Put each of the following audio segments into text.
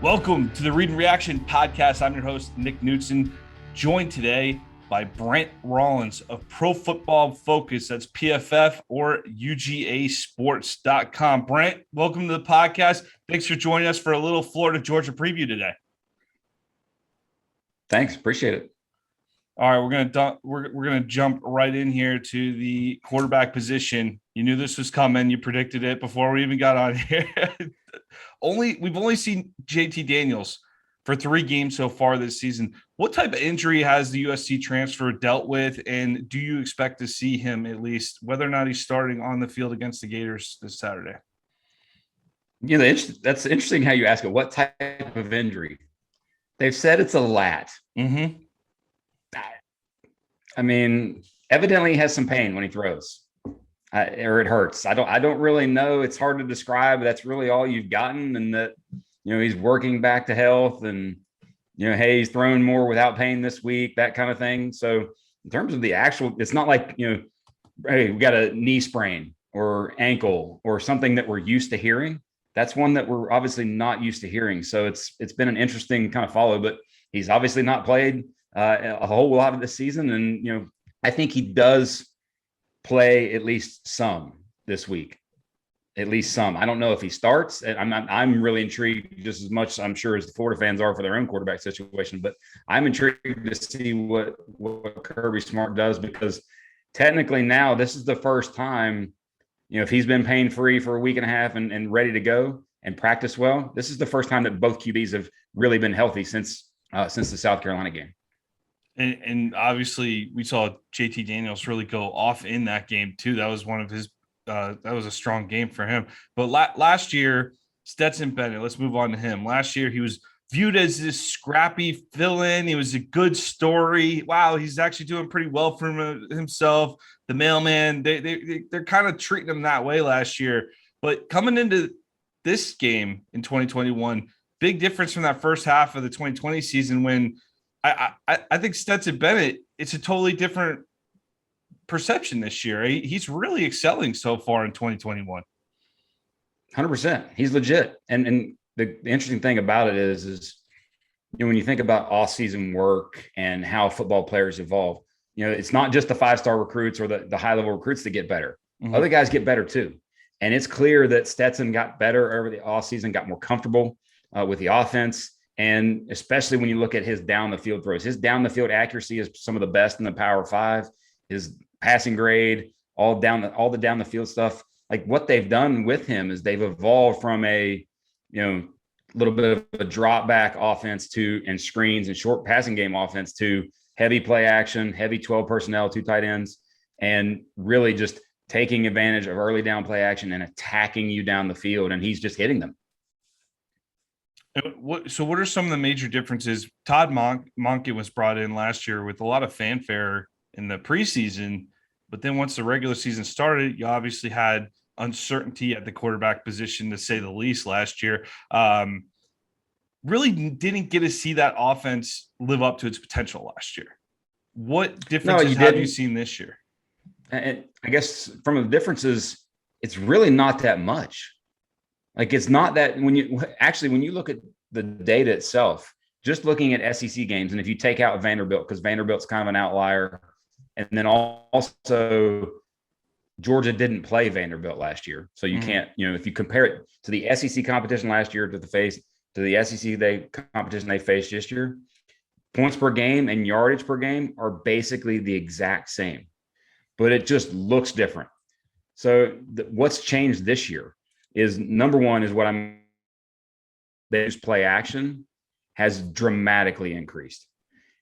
Welcome to the Read and Reaction podcast. I'm your host, Nick Knudsen, joined today by Brent Rollins of Pro Football Focus. That's PFF or UGAsports.com. Brent, welcome to the podcast. Thanks for joining us for a little Florida Georgia preview today. Thanks. Appreciate it. All right, we're gonna jump right in here to the quarterback position. You knew this was coming. You predicted it before we even got on here. We've only seen JT Daniels for 3 games so far this season. What type of injury has the USC transfer dealt with, and do you expect to see him at least, whether or not he's starting on the field against the Gators this Saturday? You know, that's interesting how you ask it. What type of injury? They've said it's a lat. Mm-hmm. I mean, evidently he has some pain when he throws, or it hurts. I don't really know. It's hard to describe. That's really all you've gotten, and that he's working back to health, and hey, he's thrown more without pain this week, that kind of thing. So in terms of the actual, it's not like hey, we got a knee sprain or ankle or something that we're used to hearing. That's one that we're obviously not used to hearing. So it's been an interesting kind of follow, but he's obviously not played a whole lot of this season. And, I think he does play at least some this week, at least some. I don't know if he starts. I'm really intrigued just as much, I'm sure, as the Florida fans are for their own quarterback situation, but I'm intrigued to see what Kirby Smart does, because technically now this is the first time, if he's been pain-free for a week and a half and ready to go and practice well, this is the first time that both QBs have really been healthy since the South Carolina game. And obviously we saw JT Daniels really go off in that game too. That was one of his that was a strong game for him. But last year, Stetson Bennett, let's move on to him. Last year, he was viewed as this scrappy fill-in. He was a good story. Wow, he's actually doing pretty well for himself. The mailman, they're kind of treating him that way last year. But coming into this game in 2021, big difference from that first half of the 2020 season when I think Stetson Bennett, it's a totally different perception this year. He's really excelling so far in 2021. 100%. He's legit. And the interesting thing about it is when you think about off-season work and how football players evolve, it's not just the 5-star recruits or the high-level recruits that get better. Mm-hmm. Other guys get better too. And it's clear that Stetson got better over the off-season, got more comfortable with the offense. And especially when you look at his down the field throws, his down the field accuracy is some of the best in the Power 5. His passing grade, all the down the field stuff. Like, what they've done with him is they've evolved from a little bit of a drop back offense and screens and short passing game offense to heavy play action, heavy 12 personnel, 2 tight ends, and really just taking advantage of early down play action and attacking you down the field. And he's just hitting them. So what are some of the major differences? Todd Monken was brought in last year with a lot of fanfare in the preseason, but then once the regular season started, you obviously had uncertainty at the quarterback position, to say the least, last year. Really didn't get to see that offense live up to its potential last year. What differences have you seen this year? And I guess from the differences, it's really not that much. Like, it's not that when you look at the data itself, just looking at SEC games, and if you take out Vanderbilt, because Vanderbilt's kind of an outlier, and then also Georgia didn't play Vanderbilt last year. So you can't, if you compare it to the SEC competition last year to the SEC competition they faced this year, points per game and yardage per game are basically the exact same, but it just looks different. So what's changed this year is, number one, is they play action has dramatically increased.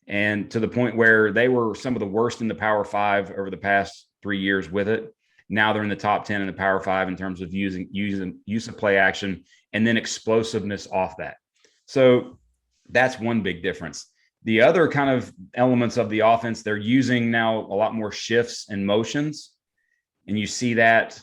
And to the point where they were some of the worst in the Power 5 over the past 3 years with it. Now they're in the top 10 in the Power 5 in terms of use of play action and then explosiveness off that. So that's one big difference. The other kind of elements of the offense, they're using now a lot more shifts and motions. And you see that,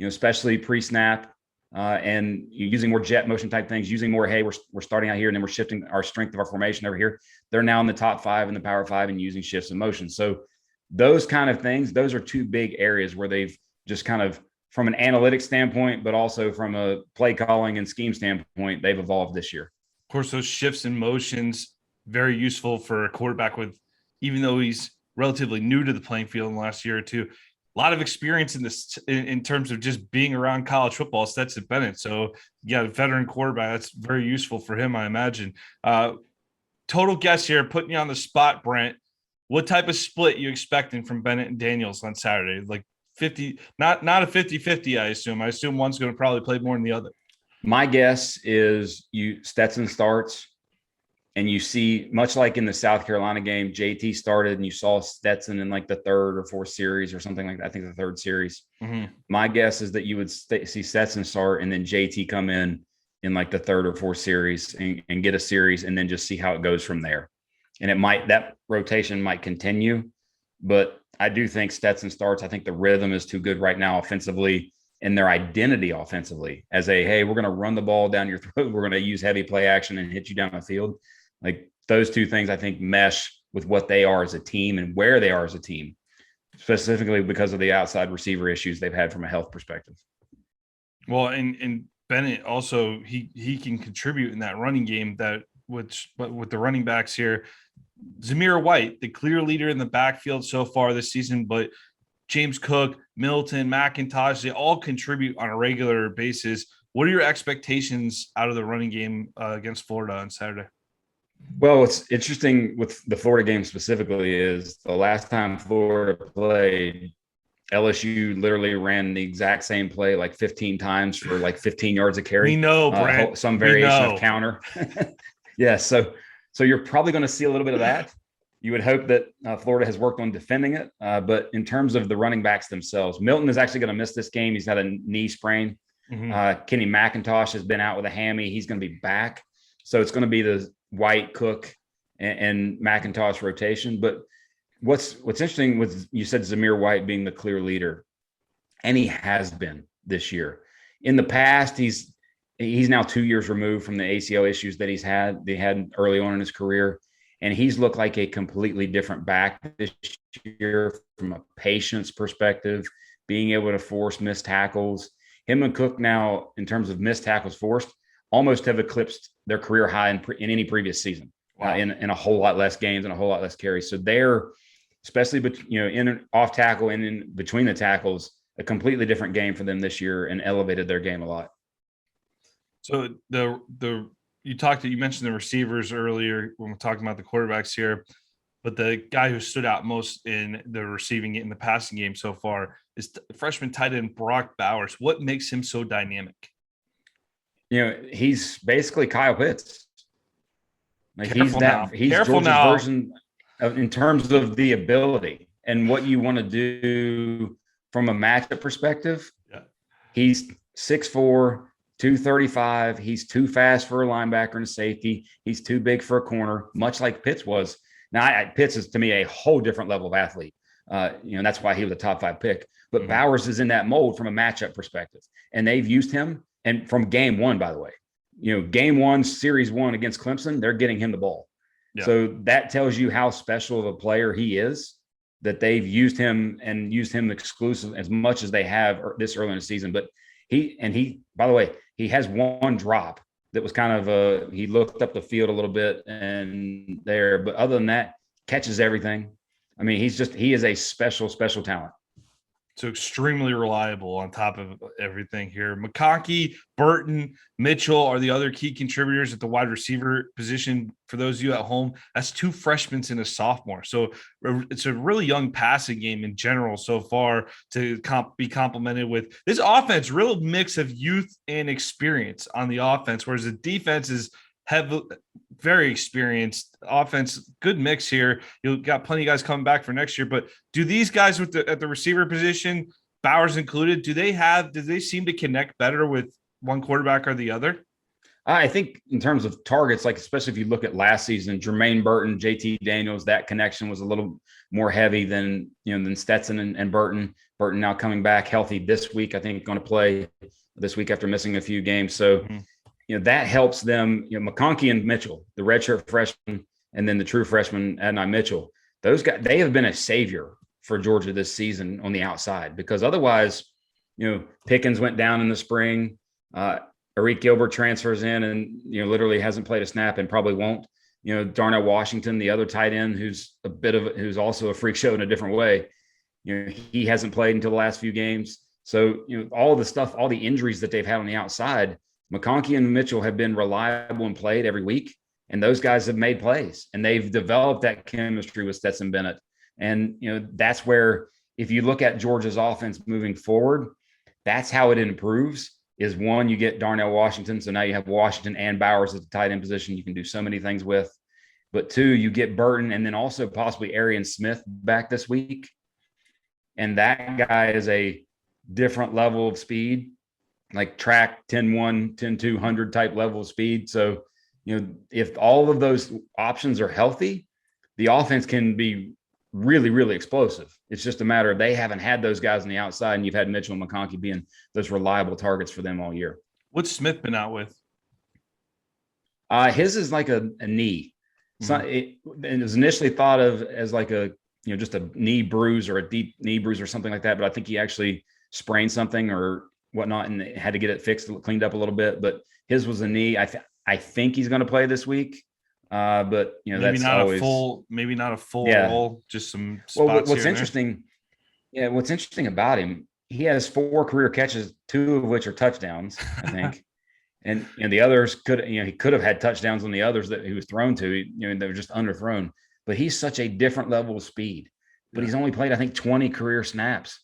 especially pre-snap, and using more jet motion type things, using more, hey, we're starting out here and then we're shifting our strength of our formation over here. They're now in the top 5 in the Power 5 and using shifts and motion. So those kind of things, those are 2 big areas where they've just kind of, from an analytics standpoint, but also from a play calling and scheme standpoint, they've evolved this year. Of course, those shifts in motions, very useful for a quarterback with, even though he's relatively new to the playing field in the last year or two, a lot of experience in this in terms of just being around college football. Stetson Bennett. So yeah, veteran quarterback, that's very useful for him, I imagine. Total guess here, putting you on the spot, Brent. What type of split you expecting from Bennett and Daniels on Saturday? Like 50, not a 50-50, I assume. I assume one's going to probably play more than the other. My guess is Stetson starts, and you see, much like in the South Carolina game, JT started and you saw Stetson in like the third or fourth series or something like that. I think the third series. Mm-hmm. My guess is that you would see Stetson start and then JT come in like the third or fourth series and get a series, and then just see how it goes from there. And that rotation might continue, but I do think Stetson starts. I think the rhythm is too good right now offensively, and their identity offensively as hey, we're going to run the ball down your throat. We're going to use heavy play action and hit you down the field. Like those two things, I think, mesh with what they are as a team and where they are as a team, specifically because of the outside receiver issues they've had from a health perspective. Well, and Bennett also, he can contribute in that running game but with the running backs here. Zamir White, the clear leader in the backfield so far this season, but James Cook, Middleton, McIntosh, they all contribute on a regular basis. What are your expectations out of the running game against Florida on Saturday? Well, what's interesting with the Florida game specifically is the last time Florida played, LSU literally ran the exact same play like 15 times for like 15 yards of carry. We know, Brent. Some variation of counter. Yeah, so you're probably going to see a little bit of that. You would hope that Florida has worked on defending it. But in terms of the running backs themselves, Milton is actually going to miss this game. He's had a knee sprain. Mm-hmm. Kenny McIntosh has been out with a hammy. He's going to be back. So it's going to be the White, Cook, and McIntosh rotation. But what's interesting with, you said Zamir White being the clear leader, and he has been this year. In the past, he's now 2 years removed from the ACL issues that they had early on in his career, and he's looked like a completely different back this year from a patience perspective, being able to force missed tackles. Him and Cook now, in terms of missed tackles forced, almost have eclipsed their career high in any previous season. Wow. In a whole lot less games and a whole lot less carries. So they're, especially in and off tackle and in between the tackles, a completely different game for them this year, and elevated their game a lot. So you mentioned the receivers earlier when we're talking about the quarterbacks here, but the guy who stood out most in the receiving in the passing game so far is freshman tight end Brock Bowers. What makes him so dynamic? He's basically Kyle Pitts. Like he's Careful Georgia's now. version in terms of the ability and what you want to do from a matchup perspective. Yeah. He's 6'4", 235. He's too fast for a linebacker and a safety. He's too big for a corner, much like Pitts was. Now, Pitts is, to me, a whole different level of athlete. That's why he was a top 5 pick. But mm-hmm. Bowers is in that mold from a matchup perspective. And they've used him. And from game one, by the way, game one, series 1 against Clemson, they're getting him the ball. Yeah. So that tells you how special of a player he is, that they've used him exclusive as much as they have this early in the season. But he, by the way, he has one drop that was kind of he looked up the field a little bit and there, but other than that, catches everything. I mean, he is a special talent. So extremely reliable on top of everything here. McConkey, Burton, Mitchell are the other key contributors at the wide receiver position. For those of you at home, that's 2 freshmen and a sophomore. So it's a really young passing game in general so far to be complemented with this offense, real mix of youth and experience on the offense, whereas the defense is very experienced. Offense, good mix here. You've got plenty of guys coming back for next year, but do these guys at the receiver position, Bowers included, do they seem to connect better with one quarterback or the other? I think in terms of targets, like especially if you look at last season, Jermaine Burton, JT Daniels, that connection was a little more heavy than Stetson and Burton. Burton now coming back healthy this week, I think going to play this week after missing a few games. So mm-hmm. That helps them. McConkey and Mitchell, the redshirt freshman, and then the true freshman, Adonai Mitchell, those guys, they have been a savior for Georgia this season on the outside, because otherwise, Pickens went down in the spring, Eric Gilbert transfers in and, literally hasn't played a snap and probably won't. Darnell Washington, the other tight end, who's who's also a freak show in a different way. He hasn't played until the last few games. So, all the stuff, all the injuries that they've had on the outside, McConkey and Mitchell have been reliable and played every week. And those guys have made plays and they've developed that chemistry with Stetson Bennett. And, that's where, if you look at Georgia's offense moving forward, that's how it improves. Is one, you get Darnell Washington. So now you have Washington and Bowers at the tight end position. You can do so many things with. But two, you get Burton and then also possibly Arian Smith back this week. And that guy is a different level of speed, like track 10-1, 10-200 type level of speed. So, if all of those options are healthy, the offense can be really, really explosive. It's just a matter of they haven't had those guys on the outside, and you've had Mitchell and McConkey being those reliable targets for them all year. What's Smith been out with? His is like a knee. So it was initially thought of as like a, just a knee bruise or a deep knee bruise or something like that. But I think he actually sprained something or whatnot and had to get it fixed, cleaned up a little bit. But his was a knee. I think he's going to play this week. But maybe that's not always maybe not a full role, just some spots. Well, what's interesting, what's interesting about him, he has 4 career catches, 2 of which are touchdowns, I think. and the others he could have had touchdowns on the others that he was thrown to, they were just underthrown. But he's such a different level of speed. But he's only played, I think, 20 career snaps.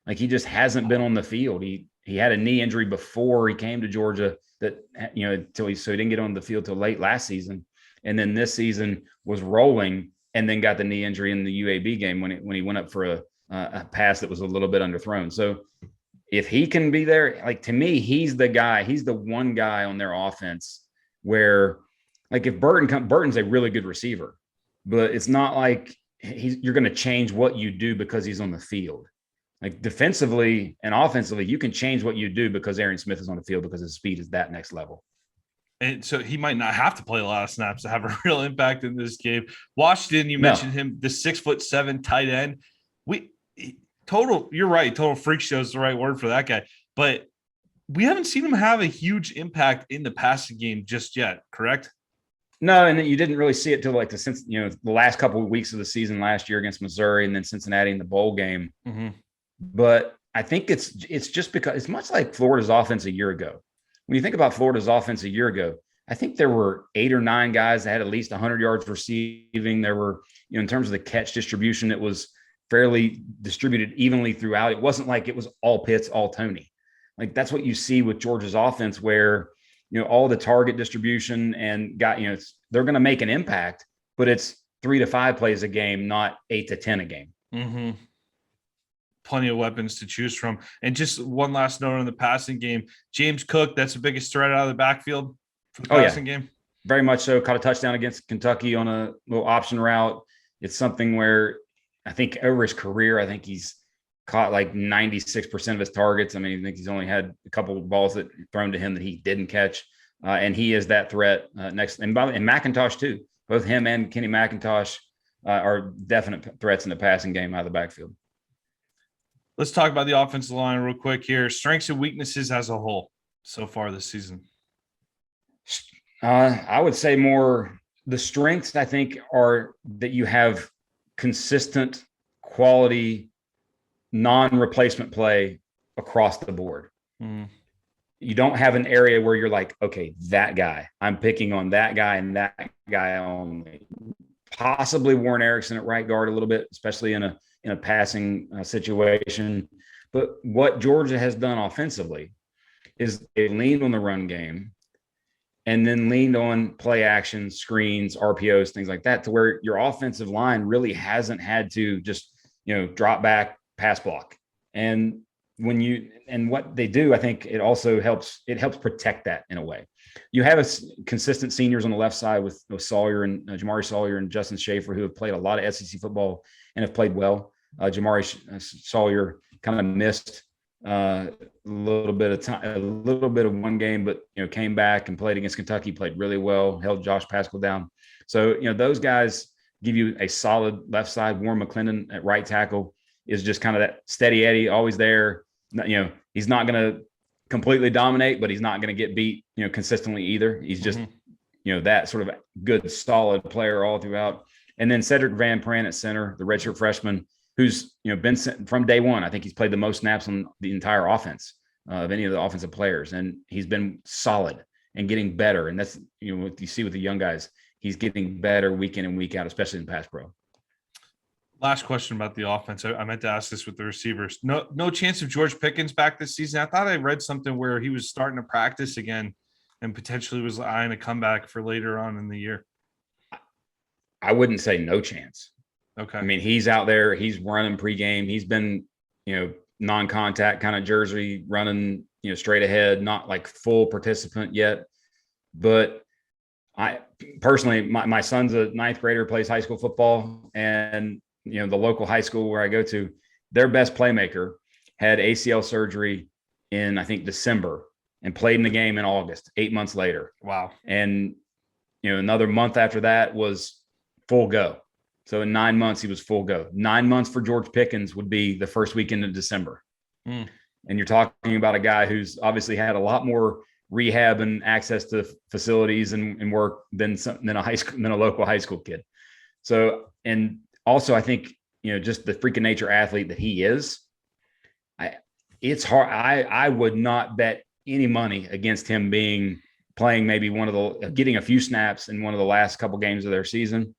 Like, he just hasn't been on the field. He had a knee injury before he came to Georgia that, so he didn't get on the field till late last season. And then this season was rolling and then got the knee injury in the UAB game when he went up for a pass that was a little bit underthrown. So if he can be there, like, to me, he's the one guy on their offense where, like, if Burton's a really good receiver, but it's not like you're going to change what you do because he's on the field. Like, defensively and offensively, you can change what you do because Arian Smith is on the field because his speed is that next level. And so he might not have to play a lot of snaps to have a real impact in this game. Washington, you mentioned him, the 6'7" tight end. You're right. Total freak show is the right word for that guy. But we haven't seen him have a huge impact in the passing game just yet, correct? No, and you didn't really see it till like the last couple of weeks of the season last year against Missouri and then Cincinnati in the bowl game. Mm-hmm. But I think it's just because it's much like Florida's offense a year ago. When you think about Florida's offense a year ago, I think there were 8 or 9 guys that had at least 100 yards receiving. There were, in terms of the catch distribution, it was fairly distributed evenly throughout. It wasn't like it was all Pitts, all Tony. Like, that's what you see with Georgia's offense, where, all the target distribution and they're going to make an impact, but it's 3 to 5 plays a game, not 8 to 10 a game. Mm-hmm. Plenty of weapons to choose from. And just one last note on the passing game, James Cook, that's the biggest threat out of the backfield for the passing game. Very much so. Caught a touchdown against Kentucky on a little option route. It's something where I think over his career, I think he's caught like 96% of his targets. I mean, I think he's only had a couple of balls that thrown to him that he didn't catch. And he is that threat next. And McIntosh too. Both him and Kenny McIntosh are definite threats in the passing game out of the backfield. Let's talk about the offensive line real quick here. Strengths and weaknesses as a whole so far this season. I would say more the strengths, I think, are that you have consistent quality, non-replacement play across the board. Mm. You don't have an area where you're like, okay, that guy, I'm picking on that guy and that guy only. Possibly Warren Erickson at right guard a little bit, especially in a passing situation. But what Georgia has done offensively is they leaned on the run game and then leaned on play action, screens, RPOs, things like that, to where your offensive line really hasn't had to just, drop back, pass block. And what they do, I think it also helps protect that in a way. You have consistent seniors on the left side with Sawyer and Jamari Sawyer and Justin Schaefer, who have played a lot of SEC football and have played well. Jamari Sawyer kind of missed a little bit of one game, but came back and played against Kentucky, played really well, held Josh Paschal down. So those guys give you a solid left side. Warren McClendon at right tackle is just kind of that steady Eddie, always there. He's not going to completely dominate, but he's not going to get beat, consistently either. He's just, that sort of good, solid player all throughout. And then Cedric Van Pran at center, the redshirt freshman, who's, been from day one. I think he's played the most snaps on the entire offense of any of the offensive players. And he's been solid and getting better. And that's, what you see with the young guys, he's getting better week in and week out, especially in pass pro. Last question about the offense. I meant to ask this with the receivers. No chance of George Pickens back this season. I thought I read something where he was starting to practice again and potentially was eyeing a comeback for later on in the year. I wouldn't say no chance. Okay. I mean, he's out there. He's running pregame. He's been, non-contact kind of jersey running, straight ahead, not like full participant yet. But I personally, my son's a ninth grader, plays high school football, and the local high school where I go to, their best playmaker had ACL surgery in, I think, December and played in the game in August, 8 months later. Wow. And, another month after that was full go. So in 9 months, he was full go. 9 months for George Pickens would be the first weekend of December. And you're talking about a guy who's obviously had a lot more rehab and access to facilities and work than a local high school kid. So, and also I think, just the freaking nature athlete that he is, it's hard. I would not bet any money against him playing maybe getting a few snaps in one of the last couple games of their season,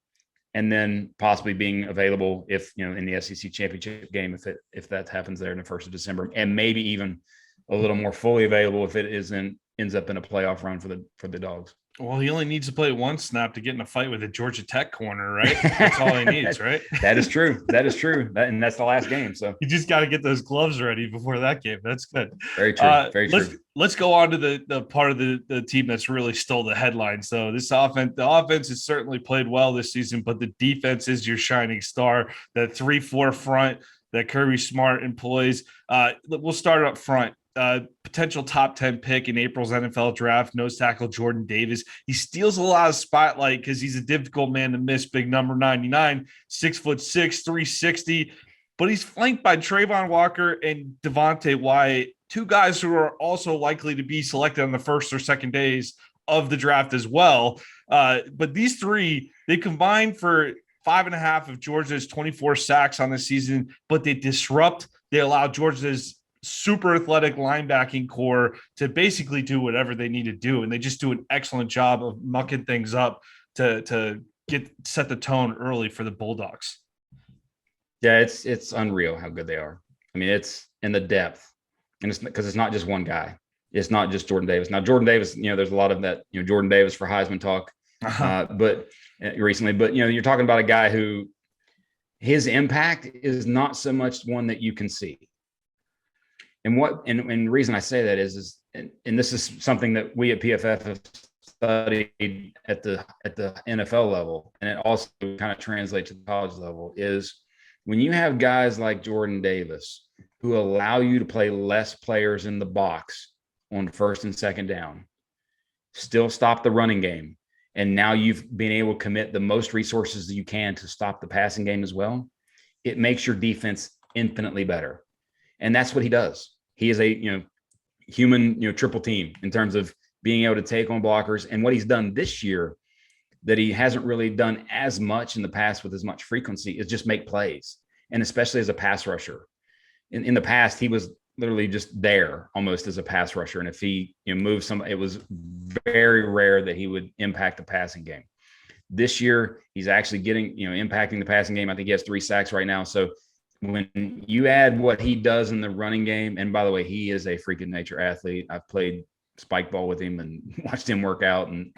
and then possibly being available if, in the SEC championship game, if that happens there in the 1st of December, and maybe even a little more fully available if it ends up in a playoff run for the Dogs. Well, he only needs to play one snap to get in a fight with a Georgia Tech corner, right? That's all he needs, right? That is true. And that's the last game. So you just got to get those gloves ready before that game. That's good. Very true. Very true. Let's go on to the part of the team that's really stole the headline. So the offense has certainly played well this season, but the defense is your shining star. That 3-4 front that Kirby Smart employs. We'll start up front. Potential top 10 pick in April's NFL draft, nose tackle Jordan Davis. He steals a lot of spotlight because he's a difficult man to miss. Big number 99, 6'6", 360. But he's flanked by Trayvon Walker and Devontae Wyatt, two guys who are also likely to be selected on the first or second days of the draft as well. But these three, they combined for 5.5 of Georgia's 24 sacks on the season, but they disrupt. They allow Georgia's super athletic linebacking core to basically do whatever they need to do. And they just do an excellent job of mucking things up to set the tone early for the Bulldogs. Yeah, it's unreal how good they are. I mean, it's in the depth, and it's because it's not just one guy. It's not just Jordan Davis. Now, Jordan Davis, there's a lot of that, Jordan Davis for Heisman talk, but recently, but you're talking about a guy who his impact is not so much one that you can see. And the reason I say that is and this is something that we at PFF have studied at the NFL level, and it also kind of translates to the college level, is when you have guys like Jordan Davis who allow you to play less players in the box on first and second down, still stop the running game, and now you've been able to commit the most resources that you can to stop the passing game as well, it makes your defense infinitely better. And that's what he does. He is a, human, triple team in terms of being able to take on blockers. And what he's done this year that he hasn't really done as much in the past with as much frequency is just make plays. And especially as a pass rusher. In the past, he was literally just there almost as a pass rusher. And if he moved it was very rare that he would impact the passing game. This year, he's actually getting, impacting the passing game. I think he has 3 sacks right now. So when you add what he does in the running game, and by the way, he is a freaking nature athlete. I've played spike ball with him and watched him work out, and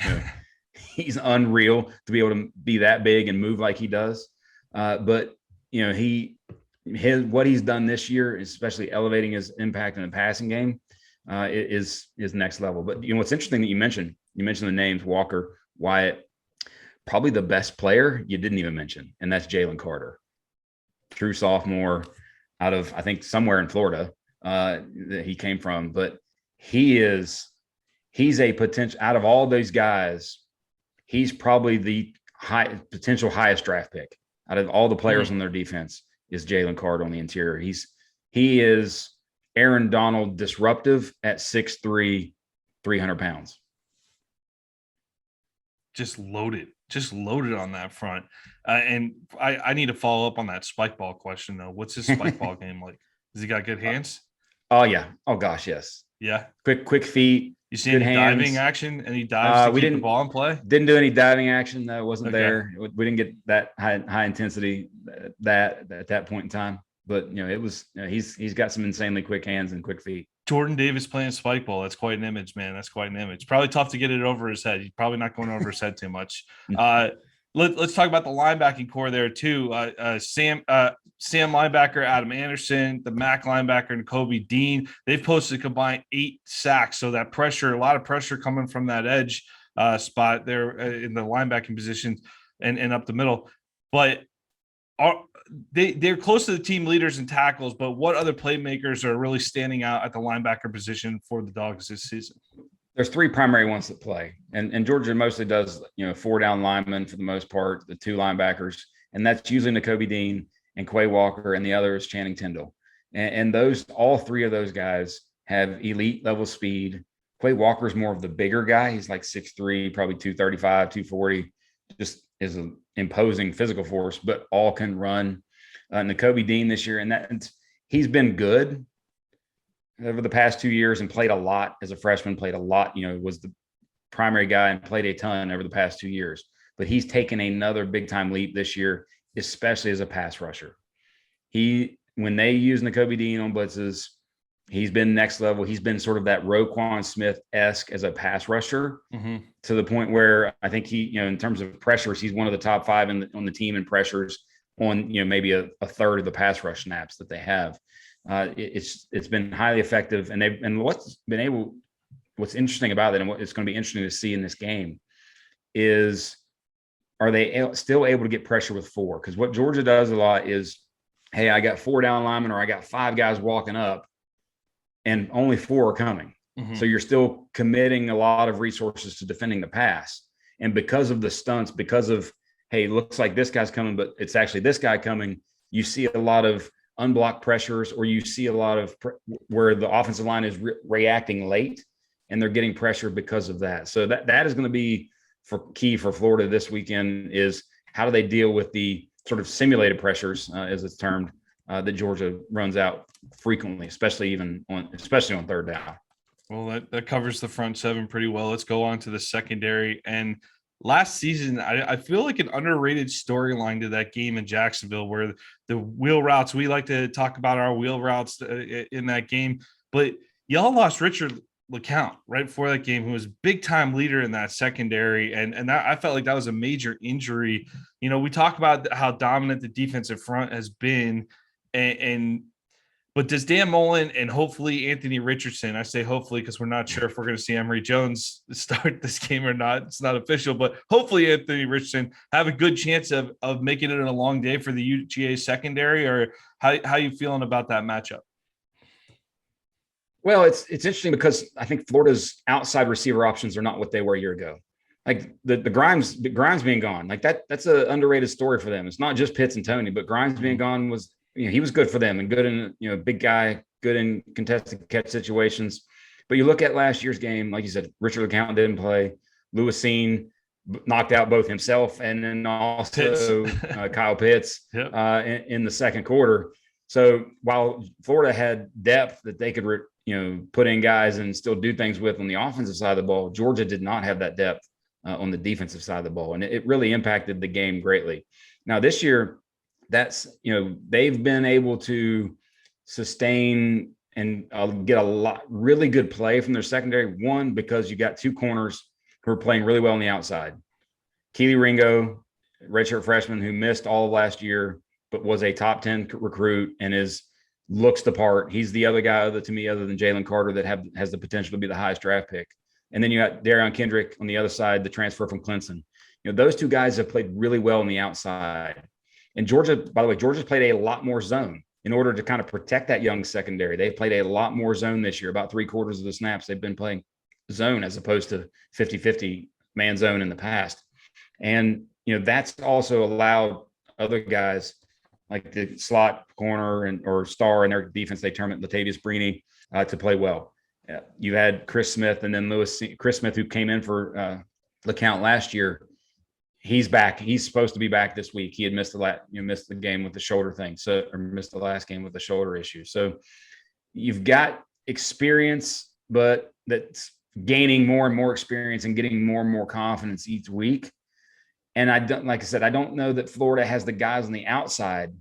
he's unreal to be able to be that big and move like he does. But what he's done this year, especially elevating his impact in the passing game, is next level. But what's interesting that you mentioned the names Walker, Wyatt, probably the best player you didn't even mention, and that's Jalen Carter. True sophomore out of, I think, somewhere in Florida that he came from. But he's a potential, out of all those guys, he's probably the potential highest draft pick out of all the players on their defense is Jalen Carter on the interior. He is Aaron Donald disruptive at 6'3", 300 pounds. Just loaded on that front. And I need to follow up on that spike ball question though. What's his spike ball game like? Does he got good hands? Oh yeah. Oh gosh, yes. Yeah. Quick feet. You see good any hands. diving action? Any dives to we keep the didn't ball in play? Didn't do any diving action. That wasn't Okay. there. We didn't get that high intensity that at that point in time. But it was he's got some insanely quick hands and quick feet. Jordan Davis playing spike ball. That's quite an image, man. That's quite an image. Probably tough to get it over his head. He's probably not going over his head too much. Let's talk about the linebacking core there too. Sam linebacker, Adam Anderson, the Mac linebacker, and Kobe Dean. They've posted combined 8 sacks. So that pressure, a lot of pressure coming from that edge spot there in the linebacking position and up the middle. But they're close to the team leaders in tackles, but what other playmakers are really standing out at the linebacker position for the Dogs this season? There's 3 primary ones that play, and Georgia mostly does 4 down linemen for the most part, the 2 linebackers, and that's usually Nakobe Dean and Quay Walker, and the other is Channing Tindall. And all 3 of those guys have elite level speed. Quay Walker is more of the bigger guy. He's like 6'3", probably 235, 240, just is an imposing physical force, but all can run. Nakobe Dean this year, and he's been good over the past 2 years and played a lot as a freshman, played a lot, was the primary guy and played a ton over the past 2 years. But he's taken another big time leap this year, especially as a pass rusher. When they use Nakobe Dean on blitzes, he's been next level. He's been sort of that Roquan Smith-esque as a pass rusher to the point where I think he, in terms of pressures, he's one of the top 5 on the team in pressures on, maybe a third of the pass rush snaps that they have. It's been highly effective, and what's interesting about it, and what it's going to be interesting to see in this game is, are they still able to get pressure with 4? Because what Georgia does a lot is, hey, I got 4 down linemen, or I got 5 guys walking up, and only 4 are coming. So you're still committing a lot of resources to defending the pass, and because of the stunts, because of, hey, looks like this guy's coming, but it's actually this guy coming, you see a lot of unblocked pressures, or you see a lot of where the offensive line is reacting late and they're getting pressure because of that. So that is going to be key for Florida this weekend, is how do they deal with the sort of simulated pressures, as it's termed, that Georgia runs out frequently, especially on 3rd down. Well, that covers the front 7 pretty well. Let's go on to the secondary. And last season, I feel like an underrated storyline to that game in Jacksonville, where the wheel routes, we like to talk about our wheel routes in that game, but y'all lost Richard LeCount right before that game, who was a big time leader in that secondary. And that, I felt like that was a major injury. We talk about how dominant the defensive front has been, but does Dan Mullen and hopefully Anthony Richardson, I say hopefully because we're not sure if we're going to see Emory Jones start this game or not. It's not official, but hopefully Anthony Richardson have a good chance of making it a long day for the UGA secondary, or how you feeling about that matchup? Well, it's interesting because I think Florida's outside receiver options are not what they were a year ago. Like the Grimes being gone, like that's an underrated story for them. It's not just Pitts and Tony, but Grimes being gone was, he was good for them and good in, big guy, good in contested catch situations. But you look at last year's game, like you said, Richard LeCount didn't play. Lewisine knocked out both himself and then also Kyle Pitts in the second quarter. So while Florida had depth that they could, put in guys and still do things with on the offensive side of the ball, Georgia did not have that depth on the defensive side of the ball. And it really impacted the game greatly. Now this year, they've been able to sustain and get a lot really good play from their secondary. One, because you got 2 corners who are playing really well on the outside. Keely Ringo, redshirt freshman who missed all of last year, but was a top 10 recruit and looks the part. He's the other guy to me, other than Jalen Carter, that has the potential to be the highest draft pick. And then you got Darion Kendrick on the other side, the transfer from Clemson. Those 2 guys have played really well on the outside. And Georgia, by the way, Georgia's played a lot more zone in order to kind of protect that young secondary. They've played a lot more zone this year. About 3/4 of the snaps they've been playing zone, as opposed to 50-50 man zone in the past. And, that's also allowed other guys like the slot corner or star in their defense, they term it Latavius Brini, to play well. You had Chris Smith and then Chris Smith, who came in for LeCount last year. He's back. He's supposed to be back this week. He had missed the game with the shoulder thing, or missed the last game with the shoulder issue. So you've got experience, but that's gaining more and more experience and getting more and more confidence each week. And I don't know that Florida has the guys on the outside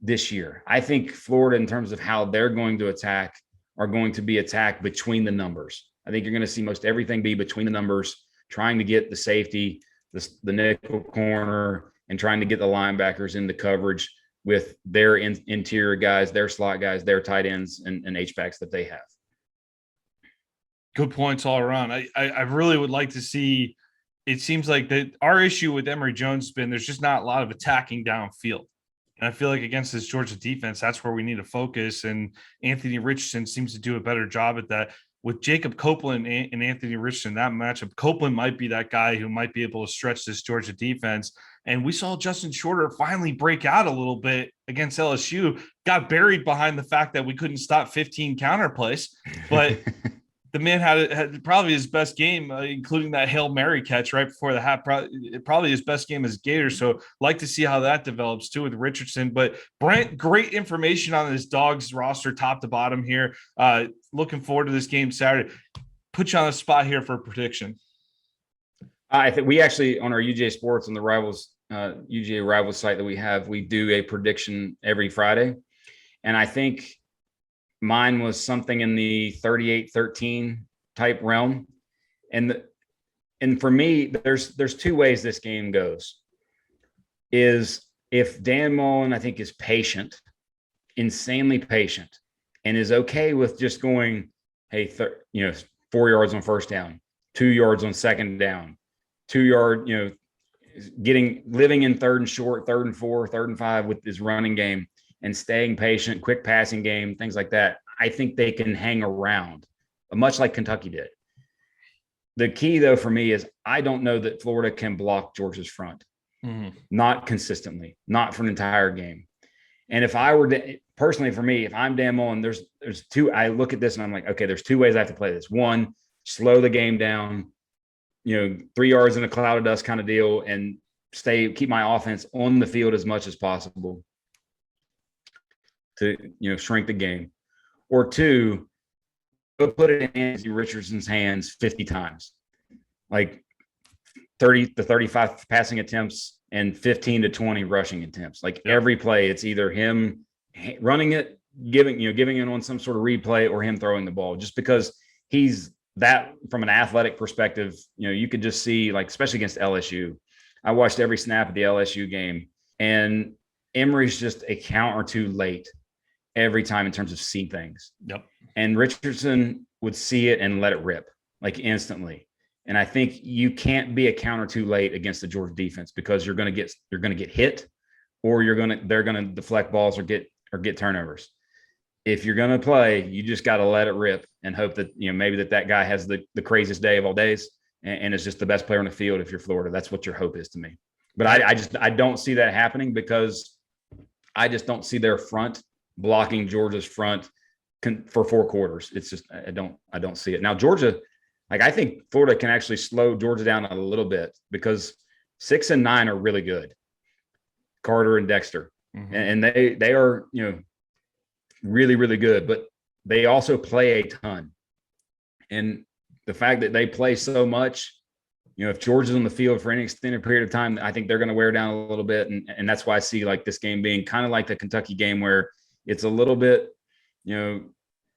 this year. I think Florida, in terms of how they're going to attack, are going to be attacked between the numbers. I think you're going to see most everything be between the numbers, trying to get the safety, the nickel corner, and trying to get the linebackers into coverage with their interior guys, their slot guys, their tight ends, and H-backs that they have. Good points all around. I really would like to see. It seems like that our issue with Emory Jones has been there's just not a lot of attacking downfield. And I feel like against this Georgia defense, that's where we need to focus. And Anthony Richardson seems to do a better job at that. With Jacob Copeland and Anthony Richardson, that matchup, Copeland might be that guy who might be able to stretch this Georgia defense. And we saw Justin Shorter finally break out a little bit against LSU, got buried behind the fact that we couldn't stop 15 counter plays. But the man had probably his best game, including that Hail Mary catch right before the half. Probably his best game as Gator. So like to see how that develops too with Richardson. But Brent, great information on this Dogs roster, top to bottom here. Looking forward to this game Saturday. Put you on the spot here for a prediction. I think we actually, on our UGA Sports on the Rivals UGA Rivals site that we do a prediction every Friday, and I think mine was something in the 38-13 type realm. And for me, there's two ways this game goes. Is if Dan Mullen, I think, is patient, insanely patient, and is okay with just going, hey, 4 yards on first down, 2 yards on second down, 2 yard, living in third and short, third and 4, third and 5 with his running game, and staying patient, quick passing game, things like that, I think they can hang around, much like Kentucky did. The key, though, for me is I don't know that Florida can block Georgia's front, not consistently, not for an entire game. And if I were to, personally, for me, if I'm Dan Mullen, there's two. I look at this and I'm like, okay, there's two ways I have to play this. One, slow the game down, 3 yards in a cloud of dust kind of deal, and keep my offense on the field as much as possible to shrink the game. Or two, put it in Anthony Richardson's hands 50 times, like 30 to 35 passing attempts and 15 to 20 rushing attempts. Like every play, it's either him running it, giving it on some sort of replay, or him throwing the ball, just because he's that from an athletic perspective. You could just see, like, especially against LSU, I watched every snap of the LSU game, and Emory's just a count or two late every time in terms of seeing things. Yep. And Richardson would see it and let it rip, like, instantly. And I think you can't be a count or two late against the Georgia defense, because you're going to get hit, or they're going to deflect balls or get turnovers. If you're going to play, you just got to let it rip and hope that, maybe that guy has the craziest day of all days and is just the best player on the field. If you're Florida, that's what your hope is to me. But I don't see that happening, because I just don't see their front blocking Georgia's front for 4 quarters. It's just, I don't see it. Now, Georgia, I think Florida can actually slow Georgia down a little bit, because 6 and 9 are really good. Carter and Dexter. Mm-hmm. And they are, really, really good, but they also play a ton. And the fact that they play so much, if Georgia's on the field for any extended period of time, I think they're going to wear down a little bit. And that's why I see, like, this game being kind of like the Kentucky game, where it's a little bit,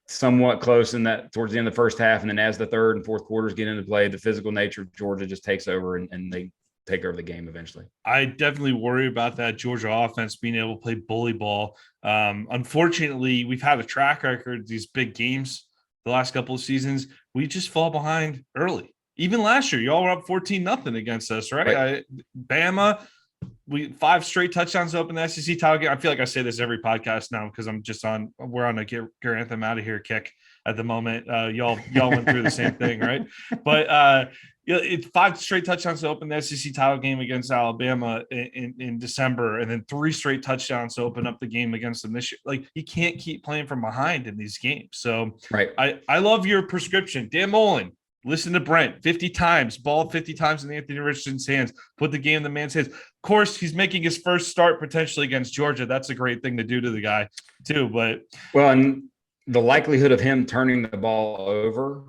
somewhat close in that towards the end of the first half. And then as the third and fourth quarters get into play, the physical nature of Georgia just takes over, and they take over the game eventually. I definitely worry about that Georgia offense being able to play bully ball. Unfortunately, we've had a track record, these big games the last couple of seasons. We just fall behind early. Even last year, y'all were up 14-0 against us, right? Bama, 5 straight touchdowns to open the SEC title game. I feel like I say this every podcast now, because we're on a get Anthem out of here kick. at the moment. Y'all went through the same thing, right? But it's 5 straight touchdowns to open the SEC title game against Alabama in December, and then 3 straight touchdowns to open up the game against them this year. Like, he can't keep playing from behind in these games. So right. I love your prescription. Dan Mullen, listen to Brent 50 times, ball 50 times in Anthony Richardson's hands, put the game in the man's hands. Of course, he's making his first start potentially against Georgia. That's a great thing to do to the guy too. But and the likelihood of him turning the ball over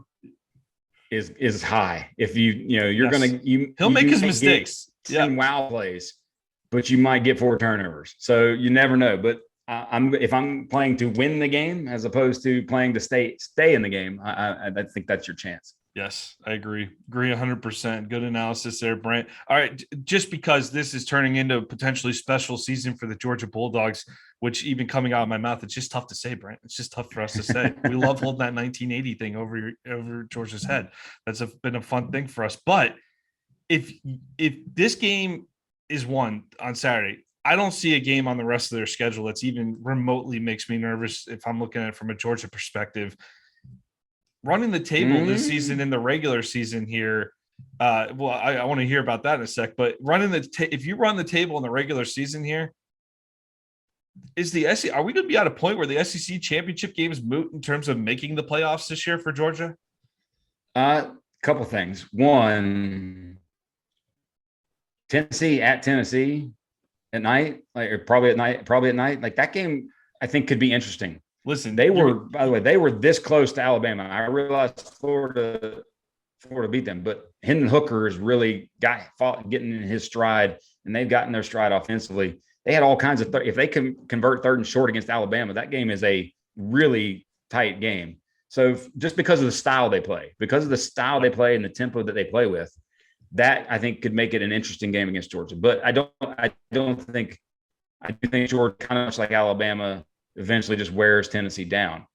is high. If he'll make his mistakes. 10 wow plays, but you might get 4 turnovers. So you never know. But if I'm playing to win the game as opposed to playing to stay in the game, I think that's your chance. Yes, I agree. 100%. Good analysis there, Brent. All right, just because this is turning into a potentially special season for the Georgia Bulldogs, which even coming out of my mouth, it's just tough to say, Brent. It's just tough for us to say. We love holding that 1980 thing over Georgia's head. That's been a fun thing for us. But if this game is won on Saturday, I don't see a game on the rest of their schedule that's even remotely makes me nervous if I'm looking at it from a Georgia perspective. Running the table this season in the regular season here, I want to hear about that in a sec. But if you run the table in the regular season here, is the SEC? Are we going to be at a point where the SEC championship game is moot in terms of making the playoffs this year for Georgia? Couple things. One, Tennessee at Tennessee at night, probably at night. Like, that game, I think, could be interesting. Listen, by the way, they were this close to Alabama. I realized Florida beat them, but Hendon Hooker is really getting in his stride, and they've gotten their stride offensively. They had all kinds of if they can convert 3rd and short against Alabama, that game is a really tight game. So just because of the style they play, and the tempo that they play with, that I think could make it an interesting game against Georgia. But I do think Georgia, kind of much like Alabama, eventually just wears Tennessee down.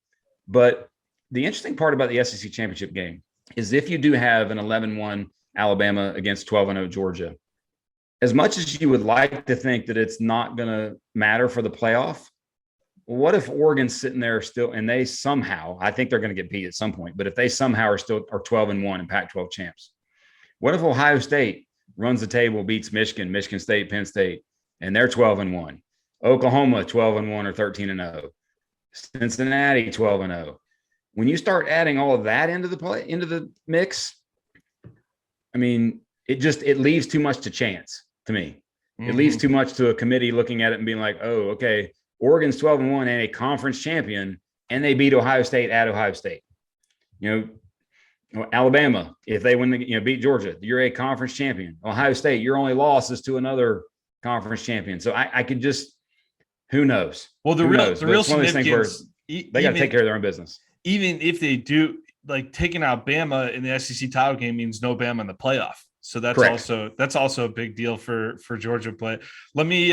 But the interesting part about the SEC championship game is if you do have an 11-1 Alabama against 12-0 Georgia, as much as you would like to think that it's not going to matter for the playoff, what if Oregon's sitting there still and they somehow, I think they're going to get beat at some point, but if they somehow are 12-1 and Pac-12 champs, what if Ohio State runs the table, beats Michigan State, Penn State, and they're 12-1? Oklahoma 12-1 or 13-0, Cincinnati 12-0. When you start adding all of that into the mix, I mean, it leaves too much to chance to me. Mm-hmm. It leaves too much to a committee looking at it and being like, oh, okay, Oregon's 12-1 and a conference champion, and they beat Ohio State at Ohio State. Alabama, if they beat Georgia, you're a conference champion. Ohio State, your only loss is to another conference champion. So I could just. Who knows? Well, the real significance, they got to take care of their own business. Even if they do, like, taking out Bama in the SEC title game means no Bama in the playoff. So that's also a big deal for Georgia. But let me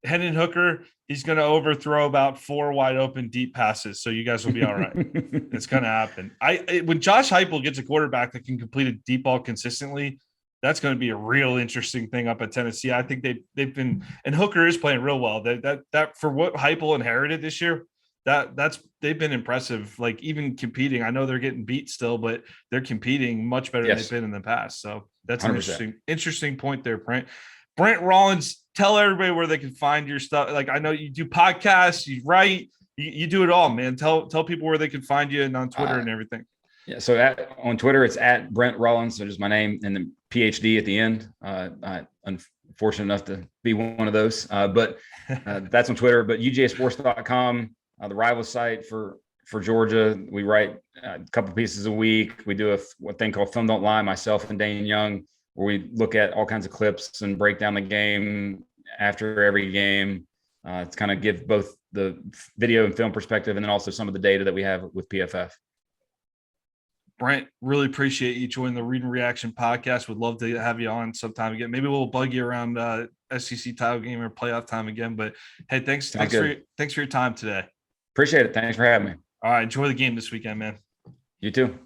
Hendon Hooker, he's going to overthrow about 4 wide open deep passes. So you guys will be all right. It's going to happen. When Josh Heupel gets a quarterback that can complete a deep ball consistently, that's going to be a real interesting thing up at Tennessee. I think they've been, and Hooker is playing real well. That for what Heupel inherited this year, they've been impressive. Like, even competing, I know they're getting beat still, but they're competing much better than they've been in the past. So that's 100%. An interesting point there, Brent. Brent Rollins, tell everybody where they can find your stuff. Like, I know you do podcasts, you write, you do it all, man. Tell people where they can find you and on Twitter and everything. Yeah, so on Twitter, it's at Brent Rollins. So just my name and the PhD at the end. I'm unfortunate enough to be one of those, but that's on Twitter. But UGAsports.com, the rival site for Georgia. We write a couple pieces a week. We do a thing called Film Don't Lie, myself and Dane Young, where we look at all kinds of clips and break down the game after every game. To kind of give both the video and film perspective, and then also some of the data that we have with PFF. Brent, really appreciate you joining the Read and Reaction podcast. Would love to have you on sometime again. Maybe we'll bug you around SEC title game or playoff time again. But hey, thanks for your time today. Appreciate it. Thanks for having me. All right, enjoy the game this weekend, man. You too.